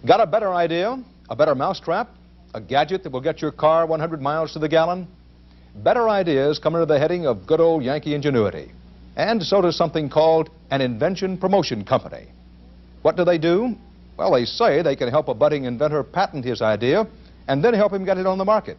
Got a better idea? A better mousetrap? A gadget that will get your car 100 miles to the gallon? Better ideas come under the heading of good old Yankee ingenuity. And so does something called an invention-promotion company. What do? Well, they say they can help a budding inventor patent his idea and then help him get it on the market.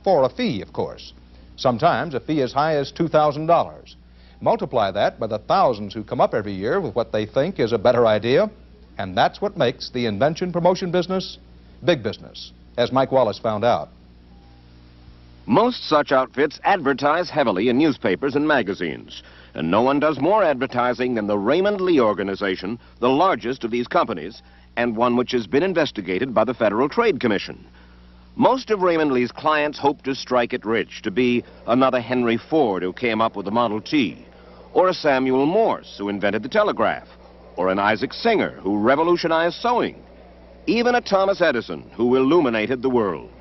For a fee, of course. Sometimes a fee as high as $2,000. Multiply that by the thousands who come up every year with what they think is a better idea, and that's what makes the invention-promotion business big business, as Mike Wallace found out. Most such outfits advertise heavily in newspapers and magazines, and no one does more advertising than the Raymond Lee Organization, the largest of these companies, and one which has been investigated by the Federal Trade Commission. Most of Raymond Lee's clients hope to strike it rich, to be another Henry Ford who came up with the Model T, or a Samuel Morse who invented the telegraph, or an Isaac Singer who revolutionized sewing, even a Thomas Edison who illuminated the world.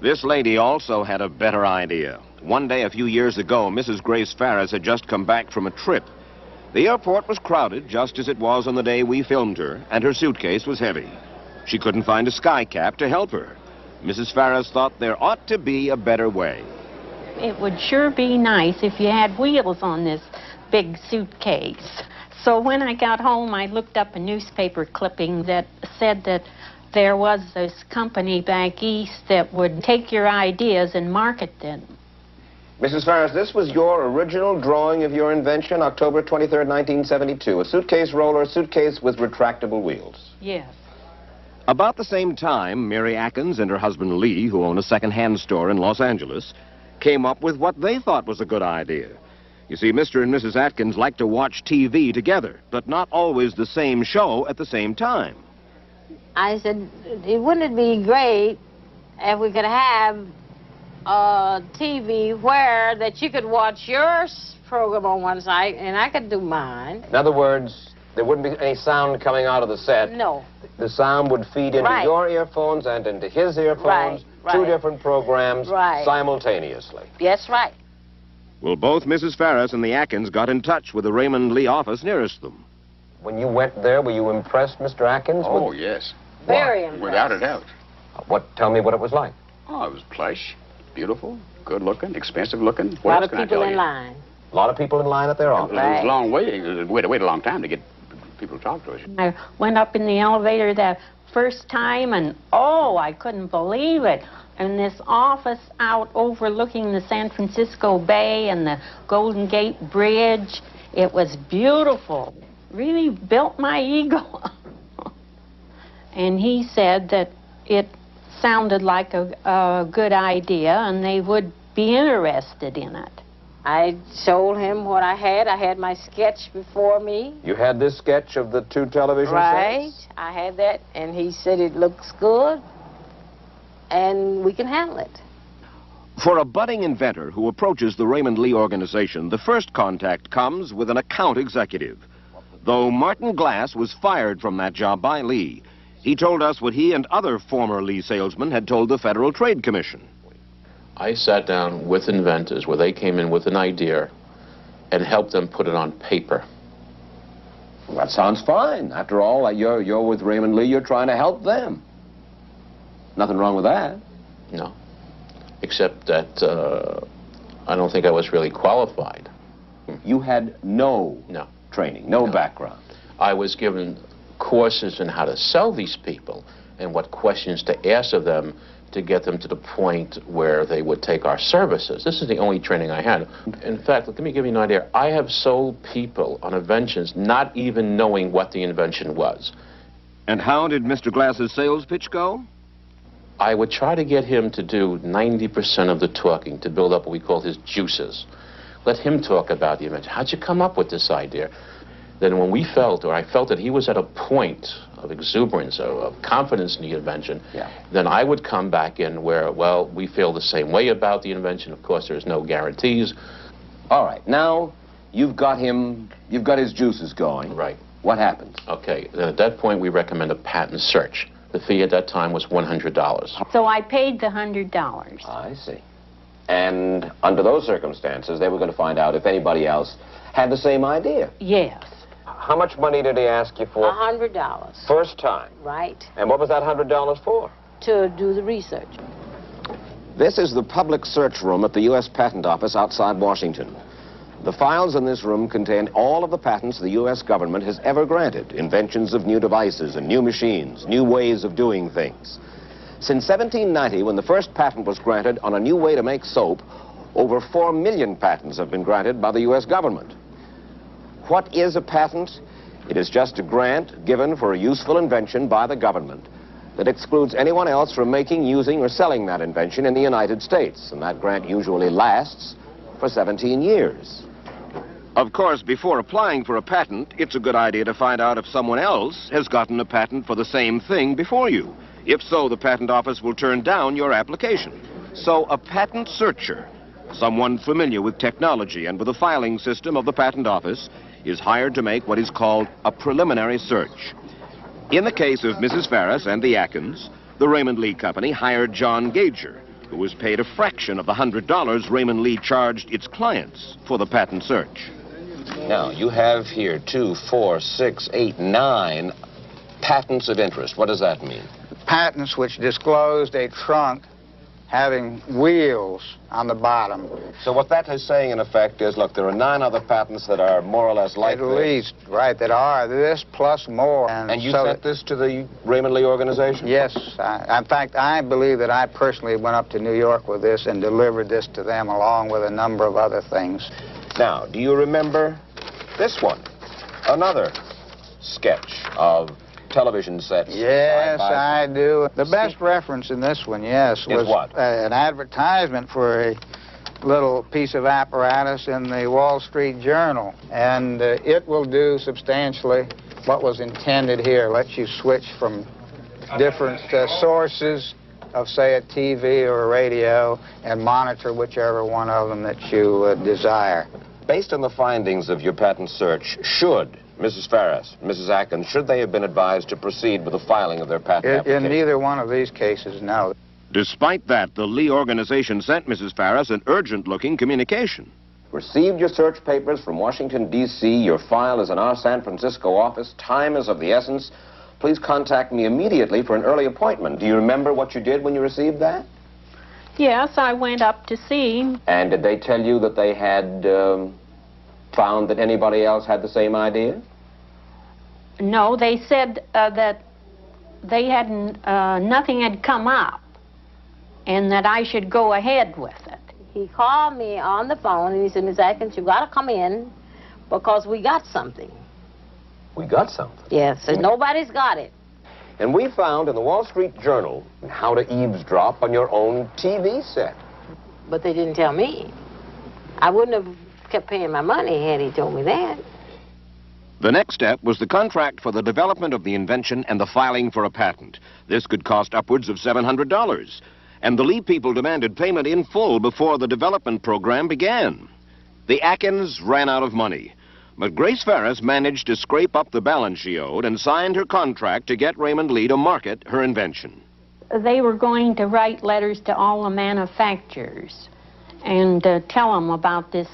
This lady also had a better idea. One day a few years ago, Mrs. Grace Farris had just come back from a trip. The airport was crowded, just as it was on the day we filmed her, and her suitcase was heavy. She couldn't find a skycap to help her. Mrs. Farris thought there ought to be a better way. It would sure be nice if you had wheels on this big suitcase. So when I got home, I looked up a newspaper clipping that said that there was this company back east that would take your ideas and market them. Mrs. Farris, this was your original drawing of your invention, October 23rd, 1972. A suitcase roller, suitcase with retractable wheels. Yes. About the same time, Mary Atkins and her husband Lee, who own a second-hand store in Los Angeles, came up with what they thought was a good idea. You see, Mr. and Mrs. Atkins like to watch TV together, but not always the same show at the same time. I said, wouldn't it be great if we could have a TV where that you could watch your program on one side and I could do mine? In other words, there wouldn't be any sound coming out of the set. No. The sound would feed into Right. your earphones and into his earphones, Right. two different programs Right. simultaneously. Yes, right. Well, both Mrs. Farris and the Atkins got in touch with the Raymond Lee office nearest them. When you went there, were you impressed, Mr. Atkins? Oh, yes. Very impressed. Without a doubt. Tell me what it was like. Oh, it was plush, beautiful, good looking, expensive looking. A What lot else of can I people tell in you? line. A lot of people in line at their It office. was a long way. We had to wait a long time to get people to talk to us. I went up in the elevator that first time, and oh, I couldn't believe it. And this office out overlooking the San Francisco Bay and the Golden Gate Bridge, it was beautiful. Really built my ego. And he said that it sounded like a good idea and they would be interested in it. I showed him what I had. I had my sketch before me. You had this sketch of the two television Right. sets? I had that, and he said it looks good, and we can handle it. For a budding inventor who approaches the Raymond Lee Organization, the first contact comes with an account executive. Though Martin Glass was fired from that job by Lee, he told us what he and other former Lee salesmen had told the Federal Trade Commission. I sat down with inventors where they came in with an idea and helped them put it on paper. Well, that sounds fine. After all, you're with Raymond Lee, you're trying to help them. Nothing wrong with that. No, except that I don't think I was really qualified. You had no training, no background. I was given courses in how to sell these people and what questions to ask of them to get them to the point where they would take our services. This is the only training I had. In fact, let me give you an idea. I have sold people on inventions not even knowing what the invention was. And how did Mr. Glass's sales pitch go? I would try to get him to do 90% of the talking to build up what we call his juices. Let him talk about the invention. How'd you come up with this idea? Then when we felt, or I felt that he was at a point of exuberance, of confidence in the invention, then I would come back in where, well, we feel the same way about the invention. Of course, there's no guarantees. All right, now you've got his juices going. Right. What happens? Okay, then at that point, we recommend a patent search. The fee at that time was $100. So I paid the $100. I see. And under those circumstances, they were going to find out if anybody else had the same idea. Yes. How much money did he ask you for? $100. First time. Right. And what was that $100 for? To do the research. This is the public search room at the U.S. Patent Office outside Washington. The files in this room contain all of the patents the U.S. government has ever granted, inventions of new devices and new machines, new ways of doing things. Since 1790, when the first patent was granted on a new way to make soap, over 4 million patents have been granted by the U.S. government. What is a patent? It is just a grant given for a useful invention by the government that excludes anyone else from making, using, or selling that invention in the United States. And that grant usually lasts for 17 years. Of course, before applying for a patent, it's a good idea to find out if someone else has gotten a patent for the same thing before you. If so, the Patent Office will turn down your application. So a patent searcher, someone familiar with technology and with the filing system of the Patent Office, is hired to make what is called a preliminary search. In the case of Mrs. Ferris and the Atkins, the Raymond Lee Company hired John Gager, who was paid a fraction of the $100 Raymond Lee charged its clients for the patent search. Now, you have here 2, 4, 6, 8, 9 patents of interest. What does that mean? Patents which disclosed a trunk having wheels on the bottom. So what that is saying, in effect, is, look, there are 9 other patents that are more or less like At least, right, that are this plus more. And you sent this to the Raymond Lee organization? Yes. In fact, I believe that I personally went up to New York with this and delivered this to them along with a number of other things. Now, do you remember this one? Another sketch of television sets. Yes, I do. The best reference in this one, yes, was what? An advertisement for a little piece of apparatus in the Wall Street Journal. And it will do substantially what was intended here. Lets you switch from different sources of, say, a TV or a radio and monitor whichever one of them that you desire. Based on the findings of your patent search, should Mrs. Ferris, Mrs. Atkins, should they have been advised to proceed with the filing of their patent application? In neither one of these cases, no. Despite that, the Lee organization sent Mrs. Ferris an urgent-looking communication. Received your search papers from Washington, D.C. Your file is in our San Francisco office. Time is of the essence. Please contact me immediately for an early appointment. Do you remember what you did when you received that? Yes, I went up to see. And did they tell you that they had found that anybody else had the same idea? No, they said that they hadn't, nothing had come up and that I should go ahead with it. He called me on the phone and he said, Miss Atkins, you got to come in because we got something. We got something? Yes, and nobody's got it. And we found in the Wall Street Journal how to eavesdrop on your own TV set. But they didn't tell me. I wouldn't have kept paying my money had he told me that. The next step was the contract for the development of the invention and the filing for a patent. This could cost upwards of $700. And the Lee people demanded payment in full before the development program began. The Atkins ran out of money. But Grace Ferris managed to scrape up the balance she owed and signed her contract to get Raymond Lee to market her invention. They were going to write letters to all the manufacturers and tell them about this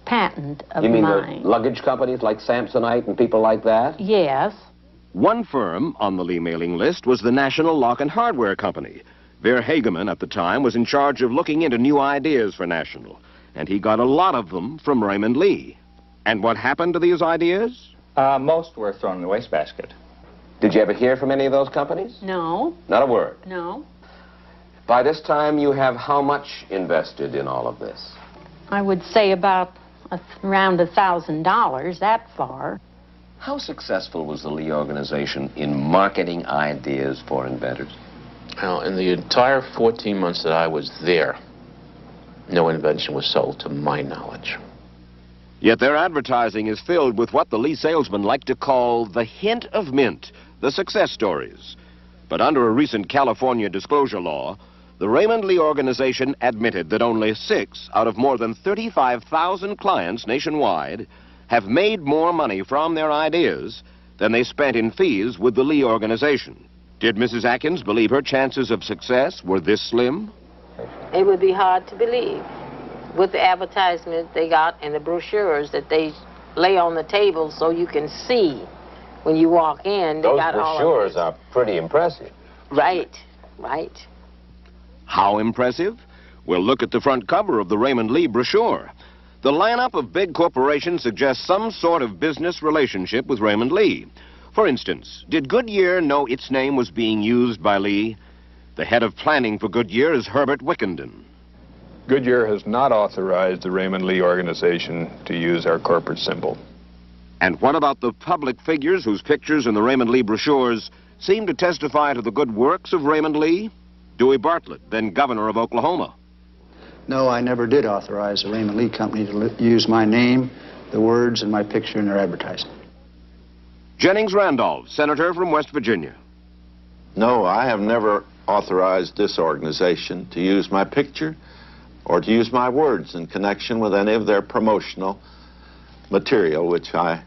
patent of mine. You mean the luggage companies like Samsonite and people like that? Yes. One firm on the Lee mailing list was the National Lock and Hardware Company. Ver Hageman at the time was in charge of looking into new ideas for National, and he got a lot of them from Raymond Lee. And what happened to these ideas? Most were thrown in the wastebasket. Did you ever hear from any of those companies? No. Not a word? No. By this time, you have how much invested in all of this? I would say about around $1,000, that far. How successful was the Lee organization in marketing ideas for inventors? Now, in the entire 14 months that I was there, no invention was sold to my knowledge. Yet their advertising is filled with what the Lee salesmen like to call the hint of mint, the success stories. But under a recent California disclosure law, the Raymond Lee organization admitted that only 6 out of more than 35,000 clients nationwide have made more money from their ideas than they spent in fees with the Lee organization. Did Mrs. Atkins believe her chances of success were this slim? It would be hard to believe with the advertisement they got and the brochures that they lay on the table so you can see when you walk in. They Those got all of brochures it. are pretty impressive. Right, right. How impressive? We'll look at the front cover of the Raymond Lee brochure. The lineup of big corporations suggests some sort of business relationship with Raymond Lee. For instance, did Goodyear know its name was being used by Lee? The head of planning for Goodyear is Herbert Wickenden. Goodyear has not authorized the Raymond Lee organization to use our corporate symbol. And what about the public figures whose pictures in the Raymond Lee brochures seem to testify to the good works of Raymond Lee? Dewey Bartlett, then governor of Oklahoma. No, I never did authorize the Raymond Lee Company to use my name, the words, and my picture in their advertising. Jennings Randolph, senator from West Virginia. No, I have never authorized this organization to use my picture or to use my words in connection with any of their promotional material, which I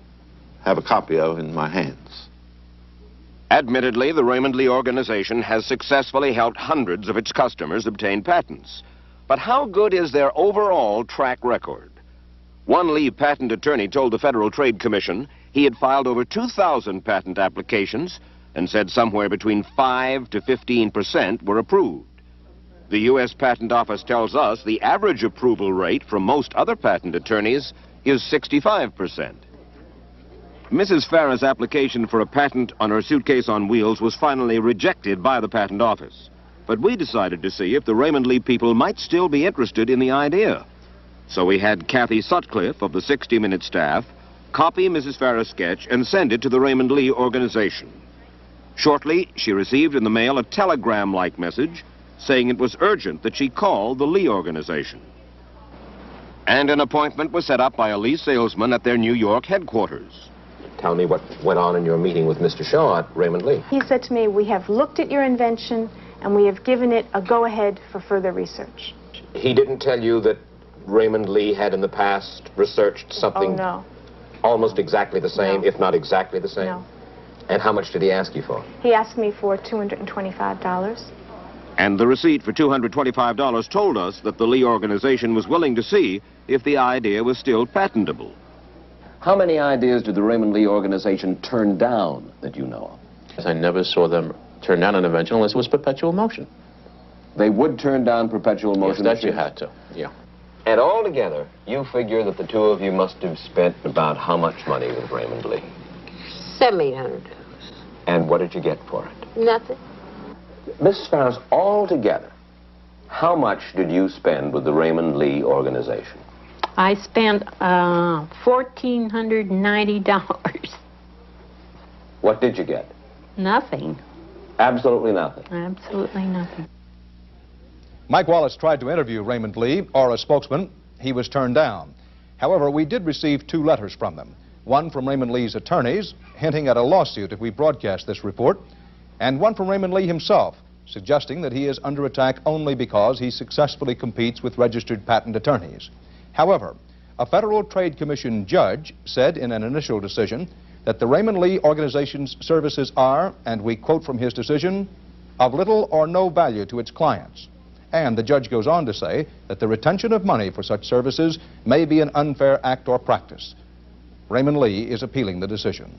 have a copy of in my hands. Admittedly, the Raymond Lee organization has successfully helped hundreds of its customers obtain patents. But how good is their overall track record? One Lee patent attorney told the Federal Trade Commission he had filed over 2,000 patent applications and said somewhere between 5 to 15% were approved. The U.S. Patent Office tells us the average approval rate from most other patent attorneys is 65%. Mrs. Farrah's application for a patent on her suitcase on wheels was finally rejected by the Patent Office. But we decided to see if the Raymond Lee people might still be interested in the idea. So we had Kathy Sutcliffe of the 60 Minute staff copy Mrs. Farrah's sketch and send it to the Raymond Lee organization. Shortly, she received in the mail a telegram-like message saying it was urgent that she call the Lee organization. And an appointment was set up by a Lee salesman at their New York headquarters. Tell me what went on in your meeting with Mr. Shaw at Raymond Lee. He said to me, we have looked at your invention and we have given it a go-ahead for further research. He didn't tell you that Raymond Lee had in the past researched something no. almost exactly the same, No. if not exactly the same? No. And how much did he ask you for? He asked me for $225. And the receipt for $225 told us that the Lee organization was willing to see if the idea was still patentable. How many ideas did the Raymond Lee organization turn down that you know of? I never saw them turn down an invention unless it was perpetual motion. They would turn down perpetual motion? Yes, that you had to, yeah. And altogether, you figure that the two of you must have spent about how much money with Raymond Lee? $7,800. And what did you get for it? Nothing. Mrs. Farris, altogether, how much did you spend with the Raymond Lee organization? I spent $1,490. What did you get? Nothing. Absolutely nothing. Absolutely nothing. Mike Wallace tried to interview Raymond Lee, or a spokesman. He was turned down. However, we did receive 2 letters from them. One from Raymond Lee's attorneys, hinting at a lawsuit if we broadcast this report, and one from Raymond Lee himself, suggesting that he is under attack only because he successfully competes with registered patent attorneys. However, a Federal Trade Commission judge said in an initial decision that the Raymond Lee organization's services are, and we quote from his decision, of little or no value to its clients. And the judge goes on to say that the retention of money for such services may be an unfair act or practice. Raymond Lee is appealing the decision.